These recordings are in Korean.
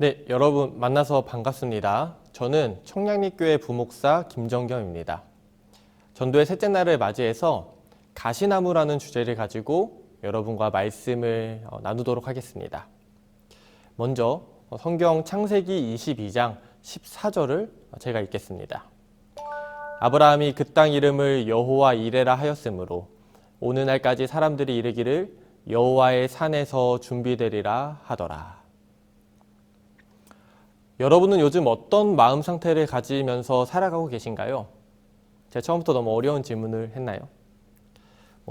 네, 여러분 만나서 반갑습니다. 저는 청량리교회 부목사 김정겸입니다. 전도의 셋째 날을 맞이해서 가시나무라는 주제를 가지고 여러분과 말씀을 나누도록 하겠습니다. 먼저 성경 창세기 22장 14절을 제가 읽겠습니다. 아브라함이 그 땅 이름을 여호와 이레라 하였으므로 오늘날까지 사람들이 이르기를 여호와의 산에서 준비되리라 하더라. 여러분은 요즘 어떤 마음 상태를 가지면서 살아가고 계신가요? 제가 처음부터 너무 어려운 질문을 했나요?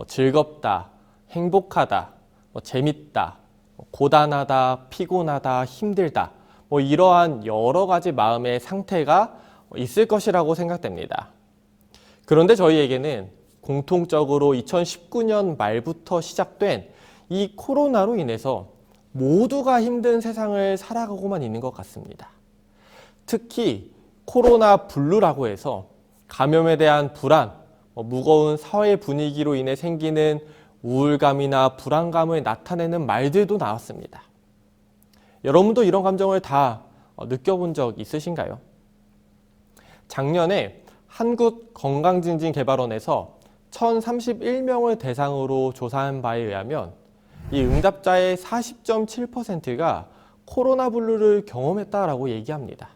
즐겁다, 행복하다, 재밌다, 고단하다, 피곤하다, 힘들다, 이러한 여러 가지 마음의 상태가 있을 것이라고 생각됩니다. 그런데 저희에게는 공통적으로 2019년 말부터 시작된 이 코로나로 인해서 모두가 힘든 세상을 살아가고만 있는 것 같습니다. 특히 코로나 블루라고 해서 감염에 대한 불안, 무거운 사회 분위기로 인해 생기는 우울감이나 불안감을 나타내는 말들도 나왔습니다. 여러분도 이런 감정을 다 느껴본 적 있으신가요? 작년에 한국건강증진개발원에서 1031명을 대상으로 조사한 바에 의하면 이 응답자의 40.7%가 코로나 블루를 경험했다라고 얘기합니다.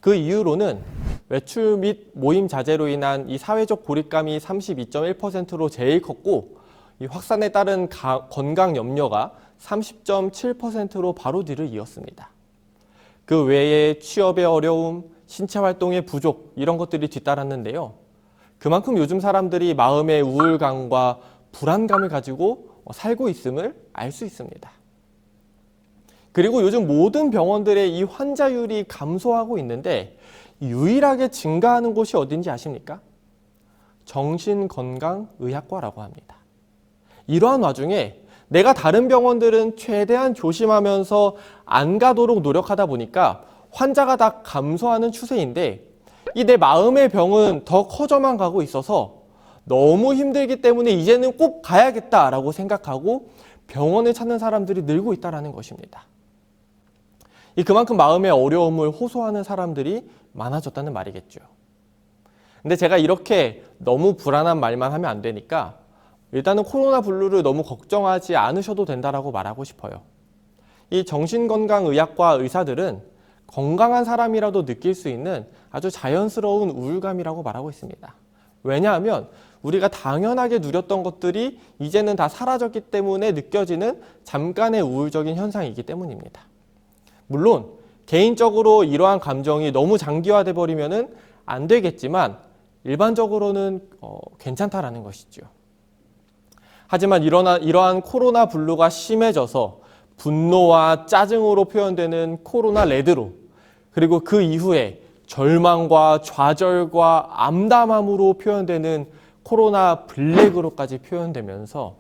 그 이유로는 외출 및 모임 자제로 인한 이 사회적 고립감이 32.1%로 제일 컸고 이 확산에 따른 건강 염려가 30.7%로 바로 뒤를 이었습니다. 그 외에 취업의 어려움, 신체 활동의 부족 이런 것들이 뒤따랐는데요. 그만큼 요즘 사람들이 마음의 우울감과 불안감을 가지고 살고 있음을 알 수 있습니다. 그리고 요즘 모든 병원들의 이 환자율이 감소하고 있는데 유일하게 증가하는 곳이 어딘지 아십니까? 정신건강의학과라고 합니다. 이러한 와중에 내가 다른 병원들은 최대한 조심하면서 안 가도록 노력하다 보니까 환자가 다 감소하는 추세인데 이 내 마음의 병은 더 커져만 가고 있어서 너무 힘들기 때문에 이제는 꼭 가야겠다라고 생각하고 병원을 찾는 사람들이 늘고 있다는 것입니다. 그만큼 마음의 어려움을 호소하는 사람들이 많아졌다는 말이겠죠. 근데 제가 이렇게 너무 불안한 말만 하면 안 되니까 일단은 코로나 블루를 너무 걱정하지 않으셔도 된다라고 말하고 싶어요. 이 정신건강의학과 의사들은 건강한 사람이라도 느낄 수 있는 아주 자연스러운 우울감이라고 말하고 있습니다. 왜냐하면 우리가 당연하게 누렸던 것들이 이제는 다 사라졌기 때문에 느껴지는 잠깐의 우울적인 현상이기 때문입니다. 물론 개인적으로 이러한 감정이 너무 장기화돼 버리면은 안 되겠지만 일반적으로는 괜찮다라는 것이죠. 하지만 이러한 코로나 블루가 심해져서 분노와 짜증으로 표현되는 코로나 레드로, 그리고 그 이후에 절망과 좌절과 암담함으로 표현되는 코로나 블랙으로까지 표현되면서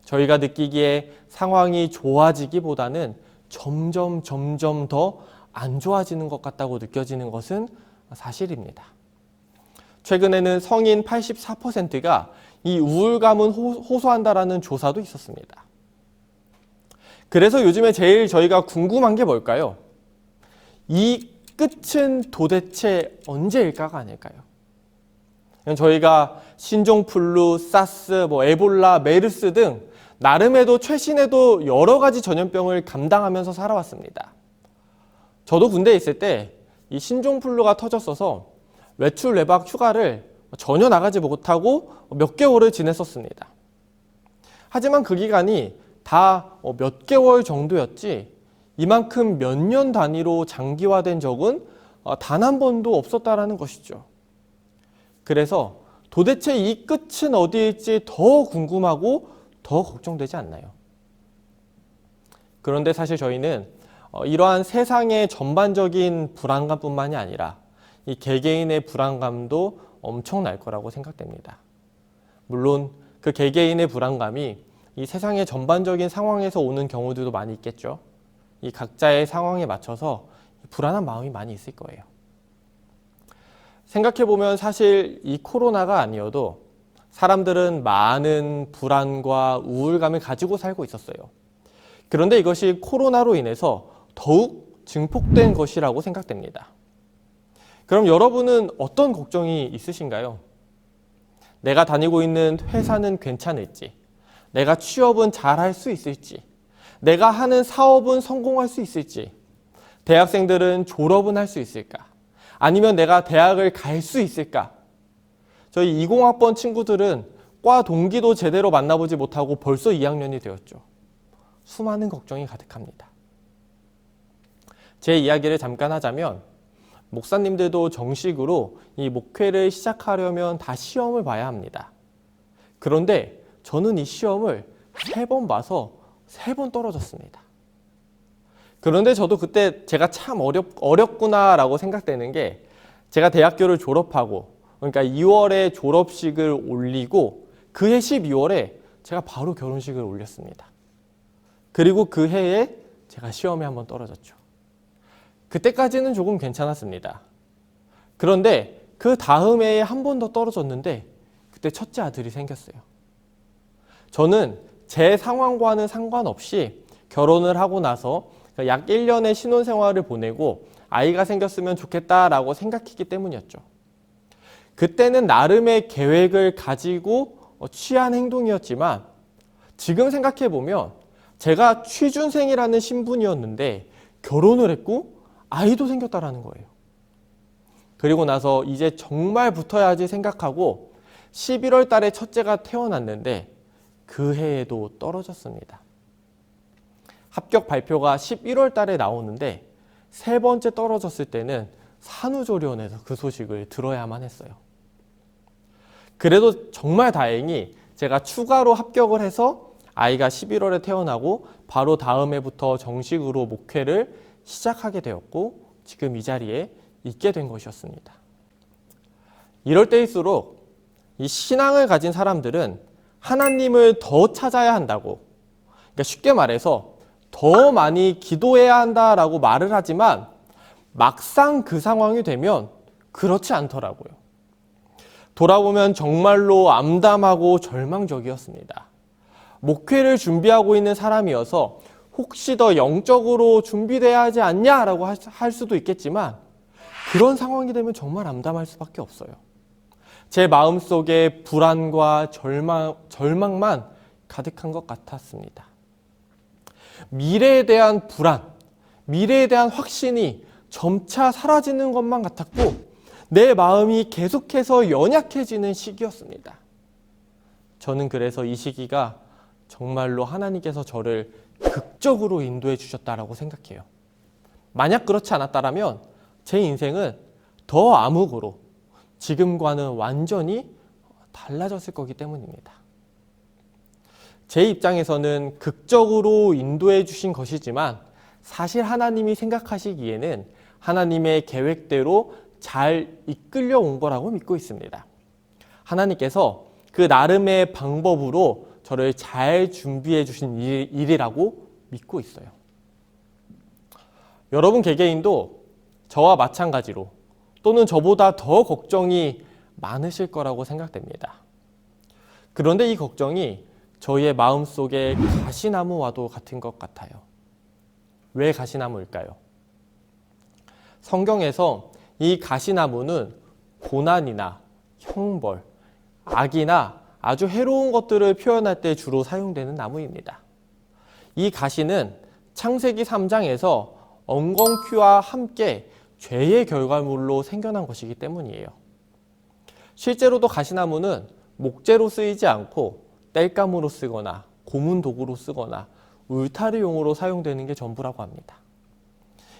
저희가 느끼기에 상황이 좋아지기보다는 점점 더 안 좋아지는 것 같다고 느껴지는 것은 사실입니다. 최근에는 성인 84%가 이 우울감은 호소한다라는 조사도 있었습니다. 그래서 요즘에 제일 저희가 궁금한 게 뭘까요? 이 끝은 도대체 언제일까가 아닐까요? 저희가 신종플루, 사스, 에볼라, 메르스 등 나름에도 최신에도 여러 가지 전염병을 감당하면서 살아왔습니다. 저도 군대에 있을 때 이 신종플루가 터졌어서 외출 외박 휴가를 전혀 나가지 못하고 몇 개월을 지냈었습니다. 하지만 그 기간이 다 몇 개월 정도였지 이만큼 몇 년 단위로 장기화된 적은 단 한 번도 없었다라는 것이죠. 그래서 도대체 이 끝은 어디일지 더 궁금하고 더 걱정되지 않나요? 그런데 사실 저희는 이러한 세상의 전반적인 불안감뿐만이 아니라 이 개개인의 불안감도 엄청날 거라고 생각됩니다. 물론 그 개개인의 불안감이 이 세상의 전반적인 상황에서 오는 경우들도 많이 있겠죠. 이 각자의 상황에 맞춰서 불안한 마음이 많이 있을 거예요. 생각해보면 사실 이 코로나가 아니어도 사람들은 많은 불안과 우울감을 가지고 살고 있었어요. 그런데 이것이 코로나로 인해서 더욱 증폭된 것이라고 생각됩니다. 그럼 여러분은 어떤 걱정이 있으신가요? 내가 다니고 있는 회사는 괜찮을지, 내가 취업은 잘할 수 있을지, 내가 하는 사업은 성공할 수 있을지, 대학생들은 졸업은 할 수 있을까? 아니면 내가 대학을 갈 수 있을까? 저희 20학번 친구들은 과 동기도 제대로 만나보지 못하고 벌써 2학년이 되었죠. 수많은 걱정이 가득합니다. 제 이야기를 잠깐 하자면 목사님들도 정식으로 이 목회를 시작하려면 다 시험을 봐야 합니다. 그런데 저는 이 시험을 3번 봐서 3번 떨어졌습니다. 그런데 저도 그때 제가 참 어렵구나라고 생각되는 게 제가 대학교를 졸업하고 그러니까 2월에 졸업식을 올리고 그해 12월에 제가 바로 결혼식을 올렸습니다. 그리고 그 해에 제가 시험에 한번 떨어졌죠. 그때까지는 조금 괜찮았습니다. 그런데 그 다음 해에 한 번 더 떨어졌는데 그때 첫째 아들이 생겼어요. 저는 제 상황과는 상관없이 결혼을 하고 나서 약 1년의 신혼생활을 보내고 아이가 생겼으면 좋겠다라고 생각했기 때문이었죠. 그때는 나름의 계획을 가지고 취한 행동이었지만 지금 생각해보면 제가 취준생이라는 신분이었는데 결혼을 했고 아이도 생겼다라는 거예요. 그리고 나서 이제 정말 붙어야지 생각하고 11월 달에 첫째가 태어났는데 그 해에도 떨어졌습니다. 합격 발표가 11월 달에 나오는데 3번째 떨어졌을 때는 산후조리원에서 그 소식을 들어야만 했어요. 그래도 정말 다행히 제가 추가로 합격을 해서 아이가 11월에 태어나고 바로 다음 해부터 정식으로 목회를 시작하게 되었고 지금 이 자리에 있게 된 것이었습니다. 이럴 때일수록 이 신앙을 가진 사람들은 하나님을 더 찾아야 한다고, 그러니까 쉽게 말해서 더 많이 기도해야 한다라고 말을 하지만 막상 그 상황이 되면 그렇지 않더라고요. 돌아보면 정말로 암담하고 절망적이었습니다. 목회를 준비하고 있는 사람이어서 혹시 더 영적으로 준비돼야 하지 않냐라고 할 수도 있겠지만 그런 상황이 되면 정말 암담할 수밖에 없어요. 제 마음속에 불안과 절망만 가득한 것 같았습니다. 미래에 대한 불안, 미래에 대한 확신이 점차 사라지는 것만 같았고 내 마음이 계속해서 연약해지는 시기였습니다. 저는 그래서 이 시기가 정말로 하나님께서 저를 극적으로 인도해 주셨다라고 생각해요. 만약 그렇지 않았다면 제 인생은 더 암흑으로 지금과는 완전히 달라졌을 거기 때문입니다. 제 입장에서는 극적으로 인도해 주신 것이지만 사실 하나님이 생각하시기에는 하나님의 계획대로 잘 이끌려 온 거라고 믿고 있습니다. 하나님께서 그 나름의 방법으로 저를 잘 준비해 주신 일이라고 믿고 있어요. 여러분 개개인도 저와 마찬가지로 또는 저보다 더 걱정이 많으실 거라고 생각됩니다. 그런데 이 걱정이 저희의 마음속에 가시나무와도 같은 것 같아요. 왜 가시나무일까요? 성경에서 이 가시나무는 고난이나 형벌, 악이나 아주 해로운 것들을 표현할 때 주로 사용되는 나무입니다. 이 가시는 창세기 3장에서 엉겅퀴와 함께 죄의 결과물로 생겨난 것이기 때문이에요. 실제로도 가시나무는 목재로 쓰이지 않고 땔감으로 쓰거나 고문 도구로 쓰거나 울타리용으로 사용되는 게 전부라고 합니다.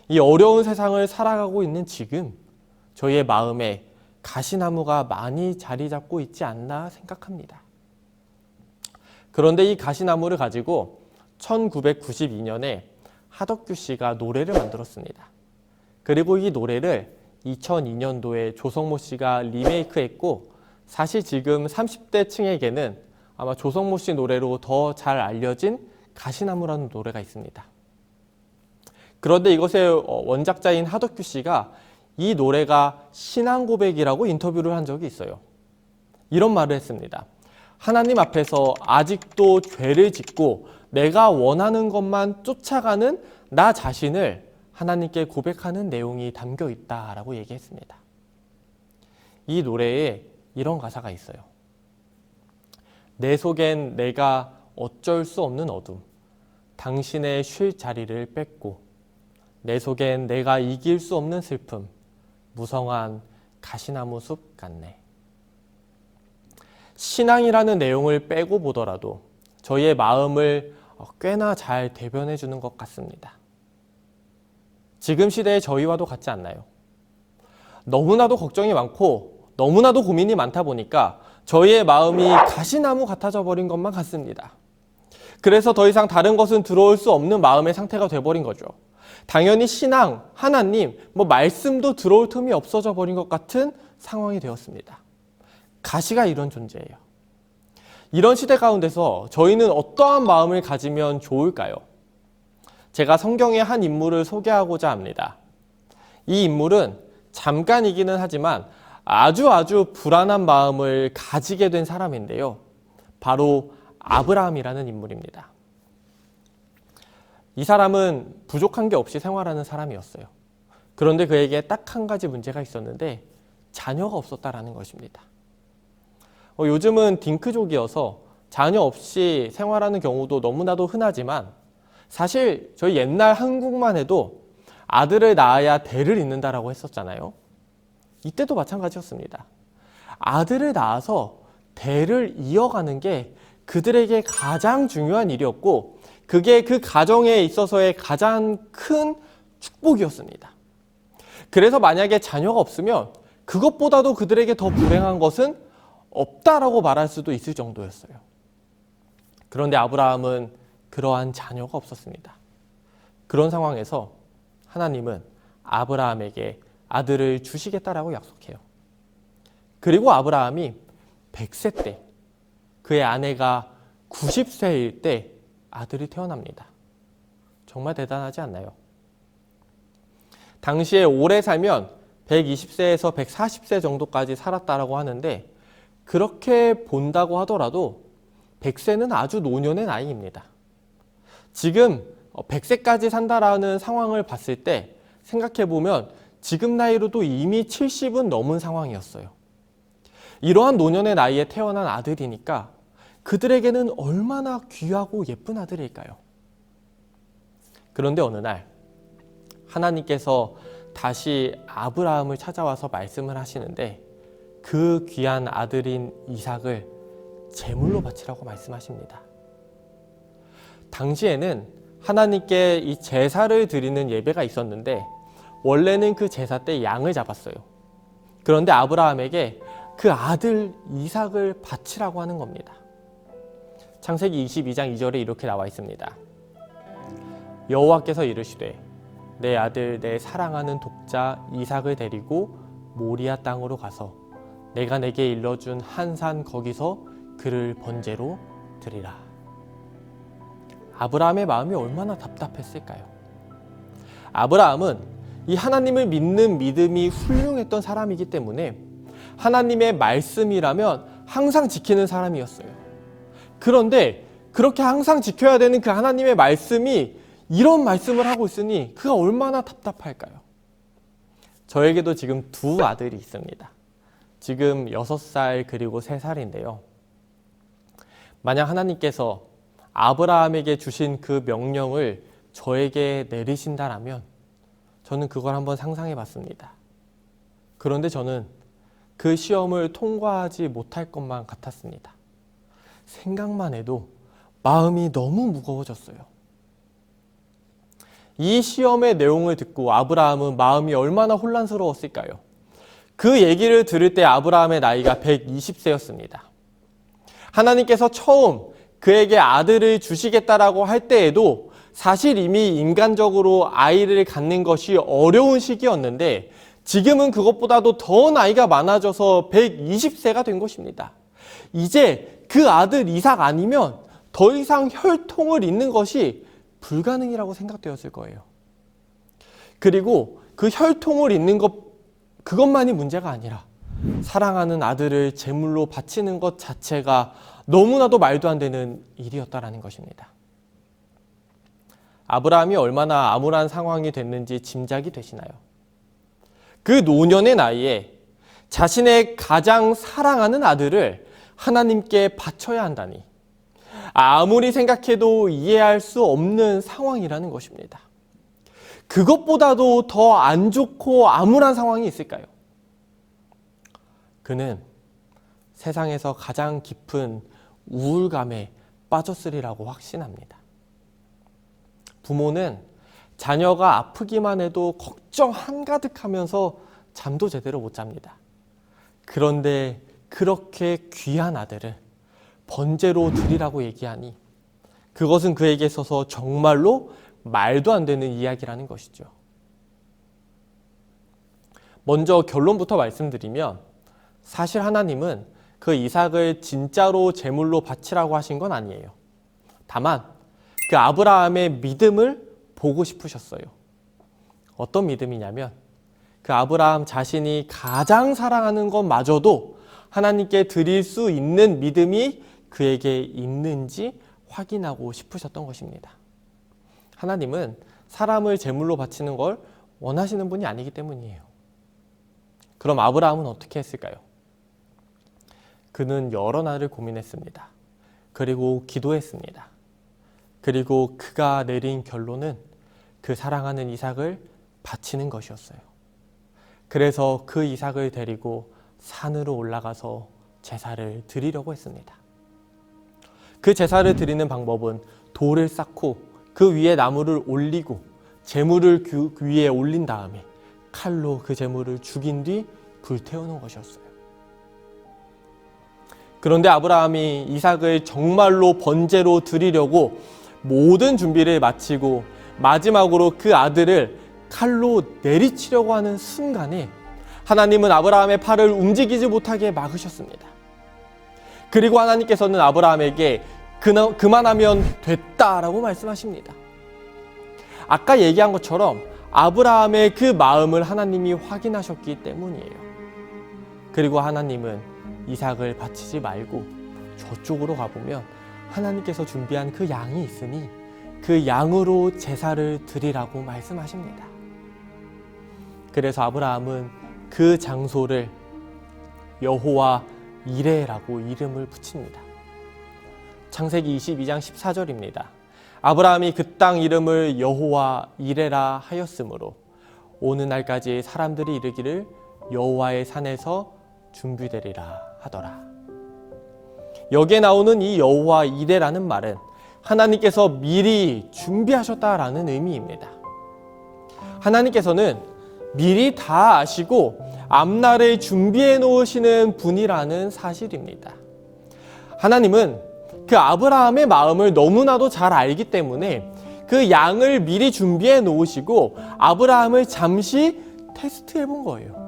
이 어려운 세상을 살아가고 있는 지금 저희의 마음에 가시나무가 많이 자리 잡고 있지 않나 생각합니다. 그런데 이 가시나무를 가지고 1992년에 하덕규 씨가 노래를 만들었습니다. 그리고 이 노래를 2002년도에 조성모 씨가 리메이크했고 사실 지금 30대 층에게는 아마 조성모 씨 노래로 더 잘 알려진 가시나무라는 노래가 있습니다. 그런데 이것의 원작자인 하덕규 씨가 이 노래가 신앙 고백이라고 인터뷰를 한 적이 있어요. 이런 말을 했습니다. 하나님 앞에서 아직도 죄를 짓고 내가 원하는 것만 쫓아가는 나 자신을 하나님께 고백하는 내용이 담겨 있다라고 얘기했습니다. 이 노래에 이런 가사가 있어요. 내 속엔 내가 어쩔 수 없는 어둠, 당신의 쉴 자리를 뺏고, 내 속엔 내가 이길 수 없는 슬픔, 무성한 가시나무 숲 같네. 신앙이라는 내용을 빼고 보더라도 저희의 마음을 꽤나 잘 대변해 주는 것 같습니다. 지금 시대의 저희와도 같지 않나요? 너무나도 걱정이 많고 너무나도 고민이 많다 보니까 저희의 마음이 가시나무 같아져 버린 것만 같습니다. 그래서 더 이상 다른 것은 들어올 수 없는 마음의 상태가 돼버린 거죠. 당연히 신앙, 하나님, 말씀도 들어올 틈이 없어져 버린 것 같은 상황이 되었습니다. 가시가 이런 존재예요. 이런 시대 가운데서 저희는 어떠한 마음을 가지면 좋을까요? 제가 성경의 한 인물을 소개하고자 합니다. 이 인물은 잠깐이기는 하지만 아주 불안한 마음을 가지게 된 사람인데요. 바로 아브라함이라는 인물입니다. 이 사람은 부족한 게 없이 생활하는 사람이었어요. 그런데 그에게 딱 한 가지 문제가 있었는데 자녀가 없었다라는 것입니다. 요즘은 딩크족이어서 자녀 없이 생활하는 경우도 너무나도 흔하지만 사실 저희 옛날 한국만 해도 아들을 낳아야 대를 잇는다라고 했었잖아요. 이때도 마찬가지였습니다. 아들을 낳아서 대를 이어가는 게 그들에게 가장 중요한 일이었고 그게 그 가정에 있어서의 가장 큰 축복이었습니다. 그래서 만약에 자녀가 없으면 그것보다도 그들에게 더 불행한 것은 없다라고 말할 수도 있을 정도였어요. 그런데 아브라함은 그러한 자녀가 없었습니다. 그런 상황에서 하나님은 아브라함에게 아들을 주시겠다라고 약속해요. 그리고 아브라함이 100세 때 그의 아내가 90세일 때 아들이 태어납니다. 정말 대단하지 않나요? 당시에 오래 살면 120세에서 140세 정도까지 살았다라고 하는데 그렇게 본다고 하더라도 100세는 아주 노년의 나이입니다. 지금 100세까지 산다라는 상황을 봤을 때 생각해보면 지금 나이로도 이미 70은 넘은 상황이었어요. 이러한 노년의 나이에 태어난 아들이니까 그들에게는 얼마나 귀하고 예쁜 아들일까요? 그런데 어느 날 하나님께서 다시 아브라함을 찾아와서 말씀을 하시는데 그 귀한 아들인 이삭을 제물로 바치라고 말씀하십니다. 당시에는 하나님께 이 제사를 드리는 예배가 있었는데 원래는 그 제사 때 양을 잡았어요. 그런데 아브라함에게 그 아들 이삭을 바치라고 하는 겁니다. 창세기 22장 2절에 이렇게 나와 있습니다. 여호와께서 이르시되 내 아들 내 사랑하는 독자 이삭을 데리고 모리아 땅으로 가서 내가 내게 일러준 한 산 거기서 그를 번제로 드리라. 아브라함의 마음이 얼마나 답답했을까요? 아브라함은 이 하나님을 믿는 믿음이 훌륭했던 사람이기 때문에 하나님의 말씀이라면 항상 지키는 사람이었어요. 그런데 그렇게 항상 지켜야 되는 그 하나님의 말씀이 이런 말씀을 하고 있으니 그가 얼마나 답답할까요? 저에게도 지금 두 아들이 있습니다. 지금 6살 그리고 3살인데요. 만약 하나님께서 아브라함에게 주신 그 명령을 저에게 내리신다라면 저는 그걸 한번 상상해 봤습니다. 그런데 저는 그 시험을 통과하지 못할 것만 같았습니다. 생각만 해도 마음이 너무 무거워졌어요. 이 시험의 내용을 듣고 아브라함은 마음이 얼마나 혼란스러웠을까요? 그 얘기를 들을 때 아브라함의 나이가 120세였습니다. 하나님께서 처음 그에게 아들을 주시겠다라고 할 때에도 사실 이미 인간적으로 아이를 갖는 것이 어려운 시기였는데 지금은 그것보다도 더 나이가 많아져서 120세가 된 것입니다. 이제 그 아들 이삭 아니면 더 이상 혈통을 잇는 것이 불가능이라고 생각되었을 거예요. 그리고 그 혈통을 잇는 그것만이 문제가 아니라 사랑하는 아들을 제물로 바치는 것 자체가 너무나도 말도 안 되는 일이었다라는 것입니다. 아브라함이 얼마나 암울한 상황이 됐는지 짐작이 되시나요? 그 노년의 나이에 자신의 가장 사랑하는 아들을 하나님께 바쳐야 한다니 아무리 생각해도 이해할 수 없는 상황이라는 것입니다. 그것보다도 더 안 좋고 암울한 상황이 있을까요? 그는 세상에서 가장 깊은 우울감에 빠졌으리라고 확신합니다. 부모는 자녀가 아프기만 해도 걱정 한가득하면서 잠도 제대로 못 잡니다. 그런데 그렇게 귀한 아들을 번제로 드리라고 얘기하니 그것은 그에게 있어서 정말로 말도 안 되는 이야기라는 것이죠. 먼저 결론부터 말씀드리면 사실 하나님은 그 이삭을 진짜로 제물로 바치라고 하신 건 아니에요. 다만 그 아브라함의 믿음을 보고 싶으셨어요. 어떤 믿음이냐면 그 아브라함 자신이 가장 사랑하는 것마저도 하나님께 드릴 수 있는 믿음이 그에게 있는지 확인하고 싶으셨던 것입니다. 하나님은 사람을 제물로 바치는 걸 원하시는 분이 아니기 때문이에요. 그럼 아브라함은 어떻게 했을까요? 그는 여러 날을 고민했습니다. 그리고 기도했습니다. 그리고 그가 내린 결론은 그 사랑하는 이삭을 바치는 것이었어요. 그래서 그 이삭을 데리고 산으로 올라가서 제사를 드리려고 했습니다. 그 제사를 드리는 방법은 돌을 쌓고 그 위에 나무를 올리고 제물을 그 위에 올린 다음에 칼로 그 제물을 죽인 뒤 불태우는 것이었어요. 그런데 아브라함이 이삭을 정말로 번제로 드리려고 모든 준비를 마치고 마지막으로 그 아들을 칼로 내리치려고 하는 순간에 하나님은 아브라함의 팔을 움직이지 못하게 막으셨습니다. 그리고 하나님께서는 아브라함에게 그만하면 됐다라고 말씀하십니다. 아까 얘기한 것처럼 아브라함의 그 마음을 하나님이 확인하셨기 때문이에요. 그리고 하나님은 이삭을 바치지 말고 저쪽으로 가보면 하나님께서 준비한 그 양이 있으니 그 양으로 제사를 드리라고 말씀하십니다. 그래서 아브라함은 그 장소를 여호와 이레라고 이름을 붙입니다. 창세기 22장 14절입니다. 아브라함이 그 땅 이름을 여호와 이레라 하였으므로 오는 날까지 사람들이 이르기를 여호와의 산에서 준비되리라 하더라. 여기에 나오는 이 여호와 이레라는 말은 하나님께서 미리 준비하셨다라는 의미입니다. 하나님께서는 미리 다 아시고 앞날을 준비해 놓으시는 분이라는 사실입니다. 하나님은 그 아브라함의 마음을 너무나도 잘 알기 때문에 그 양을 미리 준비해 놓으시고 아브라함을 잠시 테스트해 본 거예요.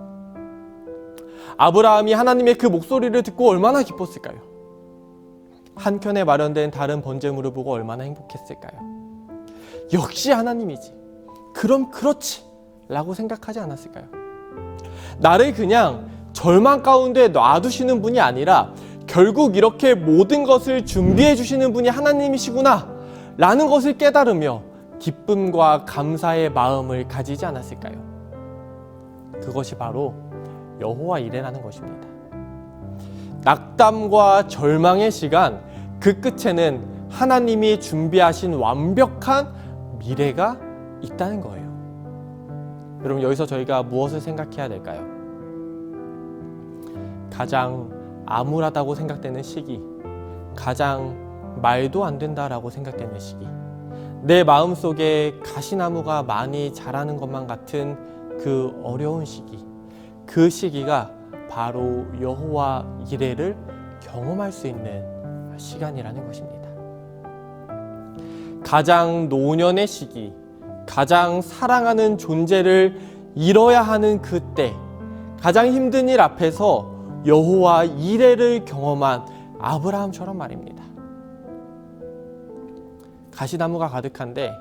아브라함이 하나님의 그 목소리를 듣고 얼마나 기뻤을까요? 한켠에 마련된 다른 번제물을 보고 얼마나 행복했을까요? 역시 하나님이지. 그럼 그렇지 라고 생각하지 않았을까요? 나를 그냥 절망 가운데 놔두시는 분이 아니라 결국 이렇게 모든 것을 준비해 주시는 분이 하나님이시구나 라는 것을 깨달으며 기쁨과 감사의 마음을 가지지 않았을까요? 그것이 바로 여호와 이레라는 것입니다. 낙담과 절망의 시간, 그 끝에는 하나님이 준비하신 완벽한 미래가 있다는 거예요. 여러분, 여기서 저희가 무엇을 생각해야 될까요? 가장 암울하다고 생각되는 시기, 가장 말도 안 된다라고 생각되는 시기, 내 마음속에 가시나무가 많이 자라는 것만 같은 그 어려운 시기, 그 시기가 바로 여호와 이레를 경험할 수 있는 시간이라는 것입니다. 가장 노년의 시기, 가장 사랑하는 존재를 잃어야 하는 그때, 가장 힘든 일 앞에서 여호와 이레를 경험한 아브라함처럼 말입니다. 가시나무가 가득한데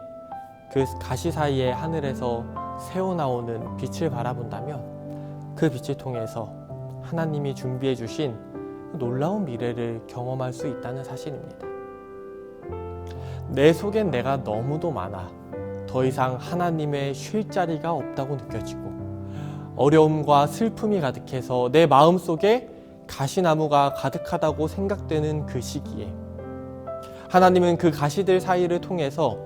그 가시 사이에 하늘에서 새어나오는 빛을 바라본다면 그 빛을 통해서 하나님이 준비해 주신 놀라운 미래를 경험할 수 있다는 사실입니다. 내 속엔 내가 너무도 많아. 더 이상 하나님의 쉴 자리가 없다고 느껴지고 어려움과 슬픔이 가득해서 내 마음속에 가시나무가 가득하다고 생각되는 그 시기에 하나님은 그 가시들 사이를 통해서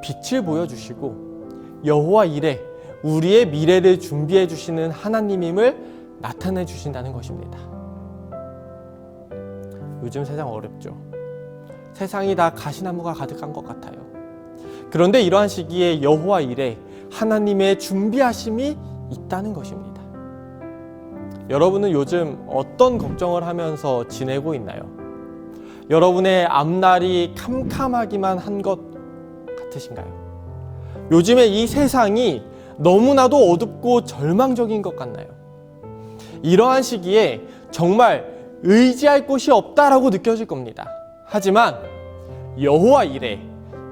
빛을 보여주시고 여호와 이레 우리의 미래를 준비해 주시는 하나님임을 나타내 주신다는 것입니다. 요즘 세상 어렵죠. 세상이 다 가시나무가 가득한 것 같아요. 그런데 이러한 시기에 여호와 이레 하나님의 준비하심이 있다는 것입니다. 여러분은 요즘 어떤 걱정을 하면서 지내고 있나요? 여러분의 앞날이 캄캄하기만 한 것 같으신가요? 요즘에 이 세상이 너무나도 어둡고 절망적인 것 같나요? 이러한 시기에 정말 의지할 곳이 없다라고 느껴질 겁니다. 하지만 여호와 이레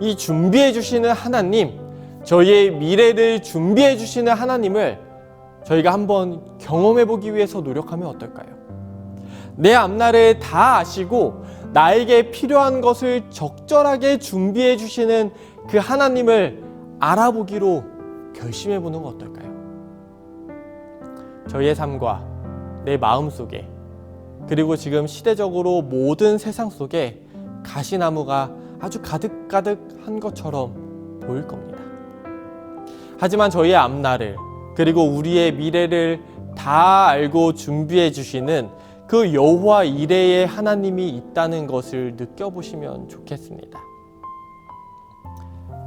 이 준비해 주시는 하나님, 저희의 미래를 준비해 주시는 하나님을 저희가 한번 경험해 보기 위해서 노력하면 어떨까요? 내 앞날을 다 아시고 나에게 필요한 것을 적절하게 준비해 주시는 그 하나님을 알아보기로 결심해 보는 건 어떨까요? 저희의 삶과 내 마음 속에 그리고 지금 시대적으로 모든 세상 속에 가시나무가 아주 가득가득한 것처럼 보일 겁니다. 하지만 저희의 앞날을 그리고 우리의 미래를 다 알고 준비해 주시는 그 여호와 이레의 하나님이 있다는 것을 느껴보시면 좋겠습니다.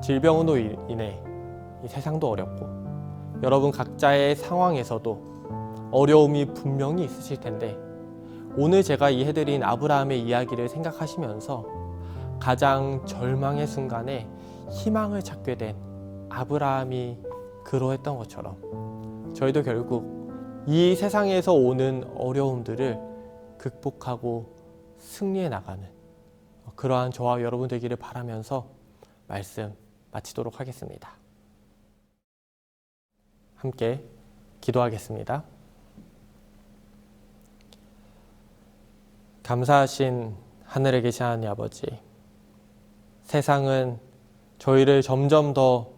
질병으로 인해 이 세상도 어렵고 여러분 각자의 상황에서도 어려움이 분명히 있으실 텐데 오늘 제가 해드린 아브라함의 이야기를 생각하시면서 가장 절망의 순간에 희망을 찾게 된 아브라함이 그러했던 것처럼 저희도 결국 이 세상에서 오는 어려움들을 극복하고 승리해 나가는 그러한 저와 여러분 되기를 바라면서 말씀 마치도록 하겠습니다. 함께 기도하겠습니다. 감사하신 하늘에 계신 하나님 아버지, 세상은 저희를 점점 더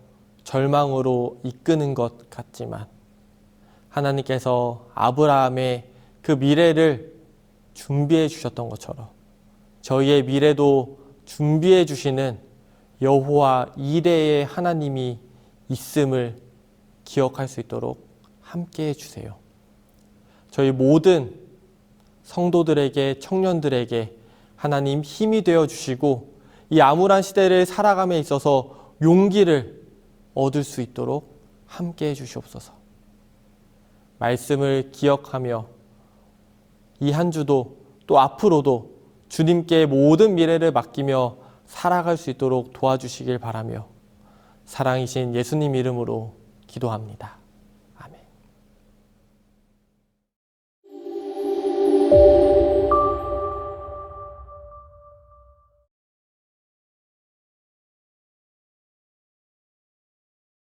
절망으로 이끄는 것 같지만 하나님께서 아브라함의 그 미래를 준비해 주셨던 것처럼 저희의 미래도 준비해 주시는 여호와 이레의 하나님이 있음을 기억할 수 있도록 함께 해주세요. 저희 모든 성도들에게, 청년들에게 하나님 힘이 되어 주시고 이 암울한 시대를 살아감에 있어서 용기를 얻을 수 있도록 함께 해주시옵소서. 말씀을 기억하며 이 한 주도 또 앞으로도 주님께 모든 미래를 맡기며 살아갈 수 있도록 도와주시길 바라며 사랑이신 예수님 이름으로 기도합니다.